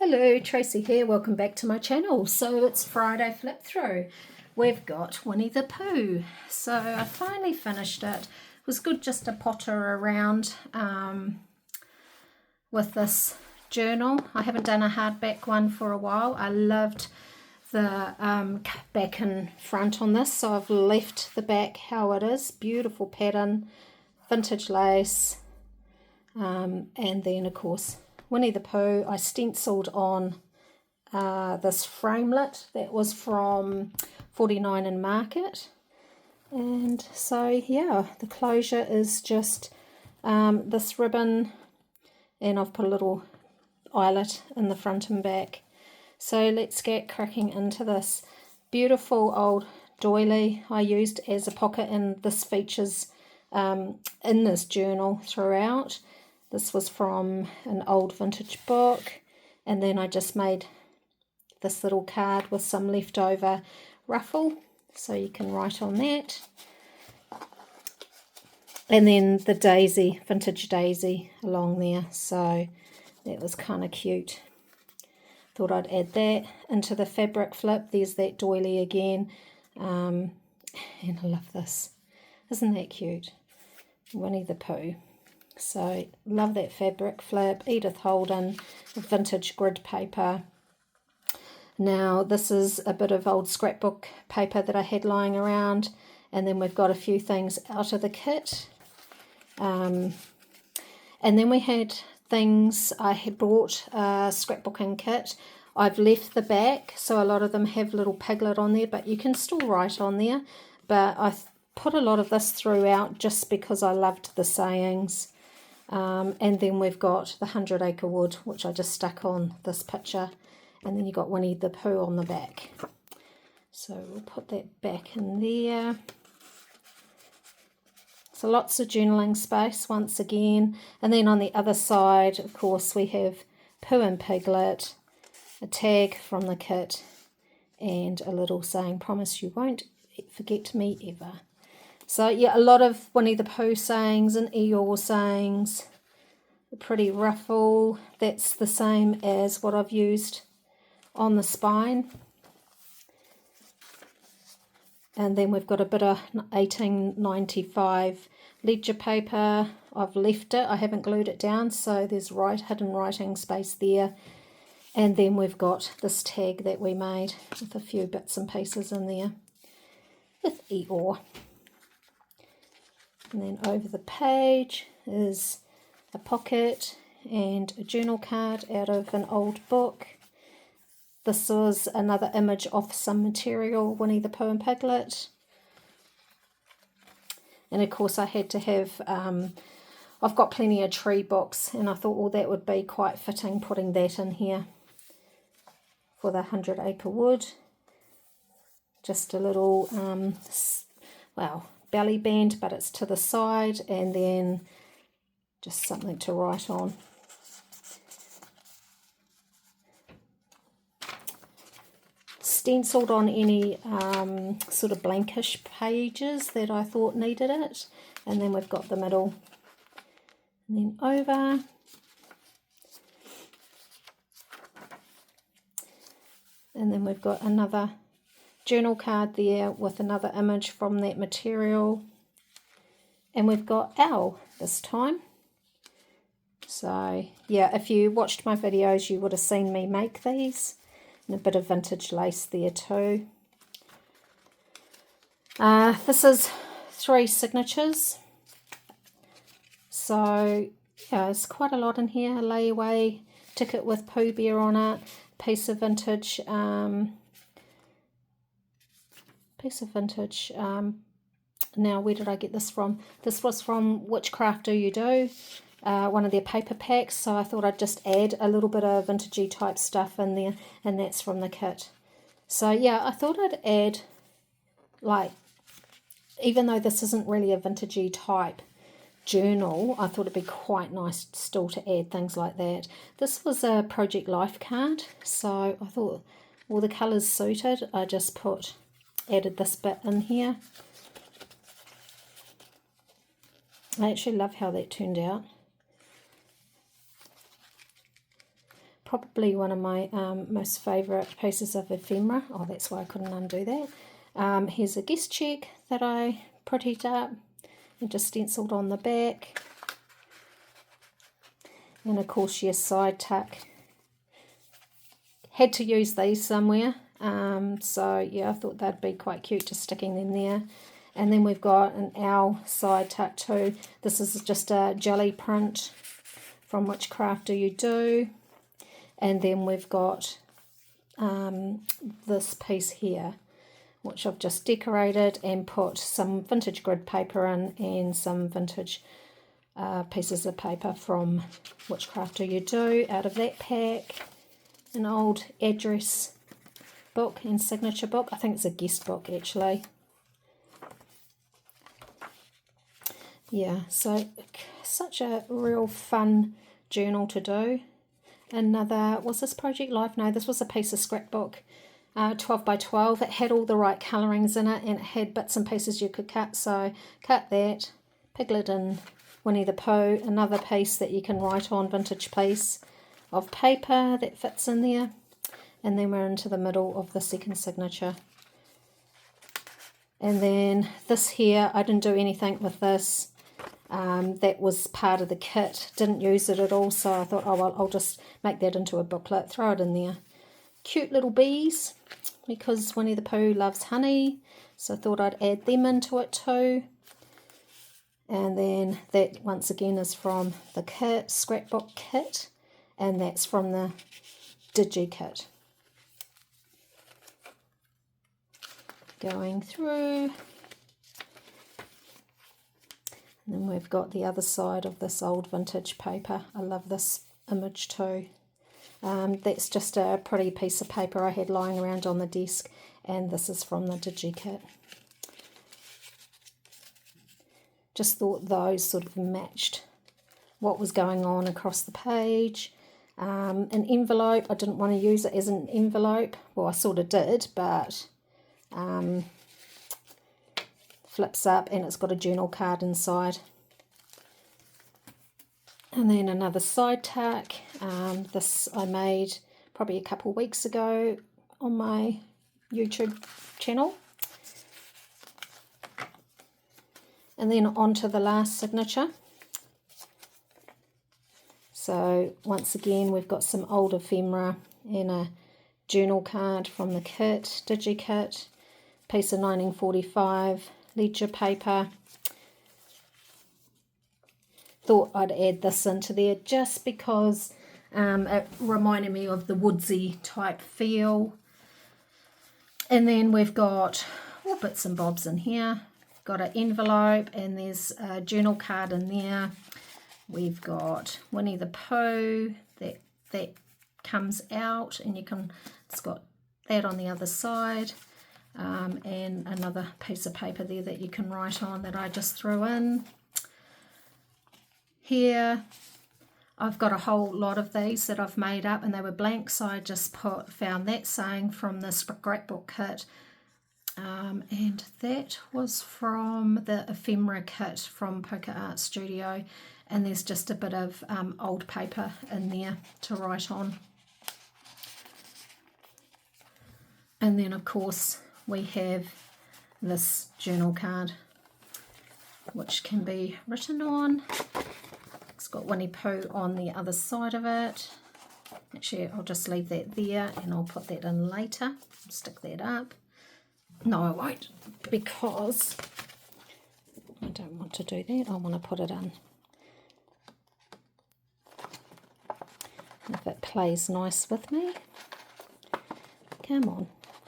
Hello, Tracy here. Welcome back to my channel. So it's Friday flip through. We've got Winnie the Pooh. So I finally finished it. It was good just to potter around with this journal. I haven't done a hardback one for a while. I loved the back and front on this, so I've left the back how it is. Beautiful pattern, vintage lace, and then of course Winnie the Pooh. I stenciled on this framelit that was from 49 in Market, and so yeah, the closure is just this ribbon, and I've put a little eyelet in the front and back. So let's get cracking into this. Beautiful old doily I used as a pocket, and this features in this journal throughout. This was from an old vintage book, and then I just made this little card with some leftover ruffle, so you can write on that. And then the daisy, vintage daisy along there, so that was kind of cute. Thought I'd add that into the fabric flip. There's that doily again, and I love this. Isn't that cute? Winnie the Pooh. So love that fabric flip. Edith Holden, vintage grid paper. Now this is a bit of old scrapbook paper that I had lying around, and then we've got a few things out of the kit. And then we had things, I had bought a scrapbooking kit. I've left the back, so a lot of them have little Piglet on there, but you can still write on there. But I put a lot of this throughout just because I loved the sayings. And then we've got the 100 Acre Wood, which I just stuck on this picture. And then you got Winnie the Pooh on the back. So we'll put that back in there. So lots of journaling space once again. And then on the other side, of course, we have Pooh and Piglet, a tag from the kit, and a little saying, "Promise you won't forget me ever." So yeah, a lot of Winnie the Pooh sayings and Eeyore sayings. A pretty ruffle. That's the same as what I've used on the spine. And then we've got a bit of 1895 ledger paper. I've left it. I haven't glued it down, so there's hidden writing space there. And then we've got this tag that we made with a few bits and pieces in there with Eeyore. And then over the page is a pocket and a journal card out of an old book. This was another image off some material, Winnie the Pooh and Piglet. And of course I had to have, I've got plenty of tree books, and I thought, well, that would be quite fitting putting that in here for the 100 Acre Wood. Just a little, belly band, but it's to the side, and then just something to write on. Stenciled on any sort of blankish pages that I thought needed it. And then we've got the middle, and then over. And then we've got another journal card there with another image from that material. And we've got owl this time. So yeah, if you watched my videos, you would have seen me make these. And a bit of vintage lace there too. This is 3 signatures. So yeah, there's quite a lot in here. A layaway ticket with Pooh Bear on it. Piece of vintage, now where did I get this from? This was from Witchcraft Do You Do, one of their paper packs, so I thought I'd just add a little bit of vintagey type stuff in there, and that's from the kit. So yeah, I thought I'd add, like, even though this isn't really a vintagey type journal, I thought it'd be quite nice still to add things like that. This was a Project Life card, so I thought all the colours suited. I just added this bit in here. I actually love how that turned out. probably one of my most favourite pieces of ephemera. Oh, that's why I couldn't undo that. Here's a guest check that I prettied up and just stenciled on the back. And of course your side tuck. Had to use these somewhere. So yeah, I thought they'd be quite cute just sticking them there. And then we've got an owl side tuck too. This is just a jelly print from Which Craft Do You Do. And then we've got this piece here, which I've just decorated and put some vintage grid paper in and some vintage pieces of paper from Which Craft Do You Do out of that pack. An old address book and signature book. I think it's a guest book actually. Yeah, so such a real fun journal to do. Another, was this Project Life? No, this was a piece of scrapbook, 12 by 12. It had all the right colourings in it and it had bits and pieces you could cut. So cut that, Piglet and Winnie the Pooh, another piece that you can write on, vintage piece of paper that fits in there. And then we're into the middle of the second signature. And then this here, I didn't do anything with this. That was part of the kit. Didn't use it at all, so I thought, oh well, I'll just make that into a booklet, throw it in there. Cute little bees, because Winnie the Pooh loves honey, so I thought I'd add them into it too. And then that once again is from the kit, scrapbook kit, and that's from the Digi kit. Going through, and then we've got the other side of this old vintage paper. I love this image too. That's just a pretty piece of paper I had lying around on the desk, and this is from the Digi kit. Just thought those sort of matched what was going on across the page. An envelope, I didn't want to use it as an envelope. Well, I sort of did, but flips up and it's got a journal card inside. And then another side tuck. This I made probably a couple of weeks ago on my YouTube channel. And then on to the last signature. So once again we've got some old ephemera and a journal card from the kit, Digi kit, piece of 1945 ledger paper. Thought I'd add this into there just because it reminded me of the woodsy type feel. And then we've got all bits and bobs in here. Got an envelope and there's a journal card in there. We've got Winnie the Pooh that comes out, and it's got that on the other side, and another piece of paper there that you can write on that I just threw in. Here I've got a whole lot of these that I've made up and they were blank, so I just found that saying from the scrapbook kit. And that was from the ephemera kit from Poker Art Studio, and there's just a bit of old paper in there to write on. And then of course we have this journal card which can be written on. It's got Winnie Pooh on the other side of it. Actually, I'll just leave that there and I'll put that in later. Stick that up. No, I won't, because I don't want to do that. I want to put it in. If it plays nice with me. Come on.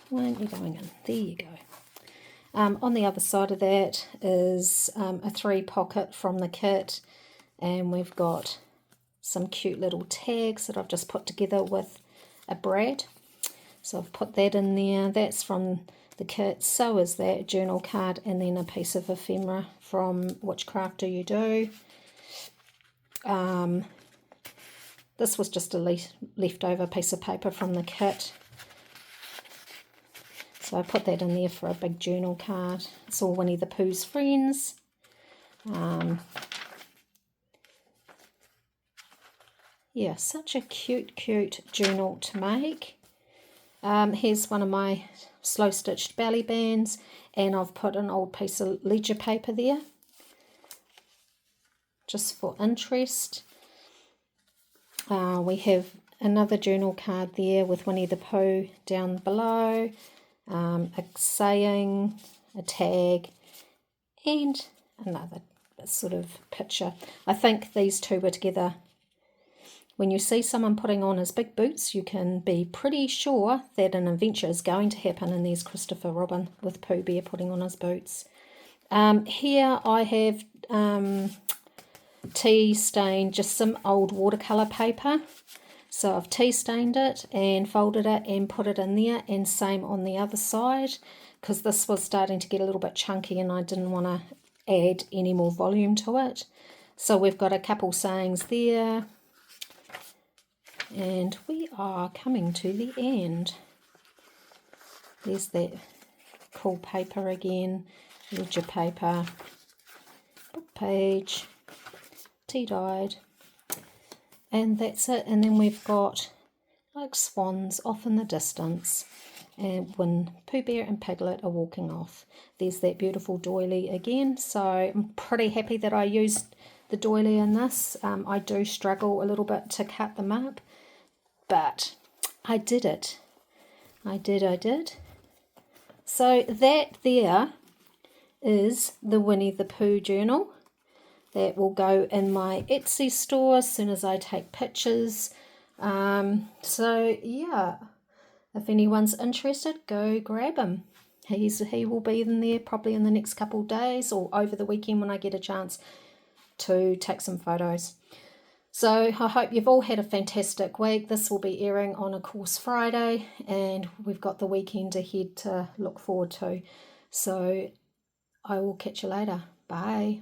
Why aren't you going in? There you go. On the other side of that is a 3 pocket from the kit, and we've got some cute little tags that I've just put together with a brad. So I've put that in there. That's from the kit. So is that journal card, and then a piece of ephemera from Which Craft Do You Do. This was just a leftover piece of paper from the kit. So I put that in there for a big journal card. It's all Winnie the Pooh's friends. yeah, such a cute journal to make. Here's one of my slow stitched belly bands, and I've put an old piece of ledger paper there just for interest. We have another journal card there with Winnie the Pooh down below, a saying, a tag, and another sort of picture. I think these two were together. When you see someone putting on his big boots, you can be pretty sure that an adventure is going to happen, and there's Christopher Robin with Pooh Bear putting on his boots. Here I have tea stained, just some old watercolour paper. So I've tea stained it and folded it and put it in there, and same on the other side, because this was starting to get a little bit chunky and I didn't want to add any more volume to it. So we've got a couple sayings there, and we are coming to the end. There's that cool paper again, ledger paper, book page, tea dyed, and that's it. And then we've got like swans off in the distance, and when Pooh Bear and Piglet are walking off. There's that beautiful doily again, so I'm pretty happy that I used the doily in this. I do struggle a little bit to cut them up, but I did it. I did. So that there is the Winnie the Pooh journal. That will go in my Etsy store as soon as I take pictures. So yeah, if anyone's interested, go grab him. He will be in there probably in the next couple of days or over the weekend when I get a chance to take some photos. So I hope you've all had a fantastic week. This will be airing on, of course, Friday, and we've got the weekend ahead to look forward to. So I will catch you later. Bye.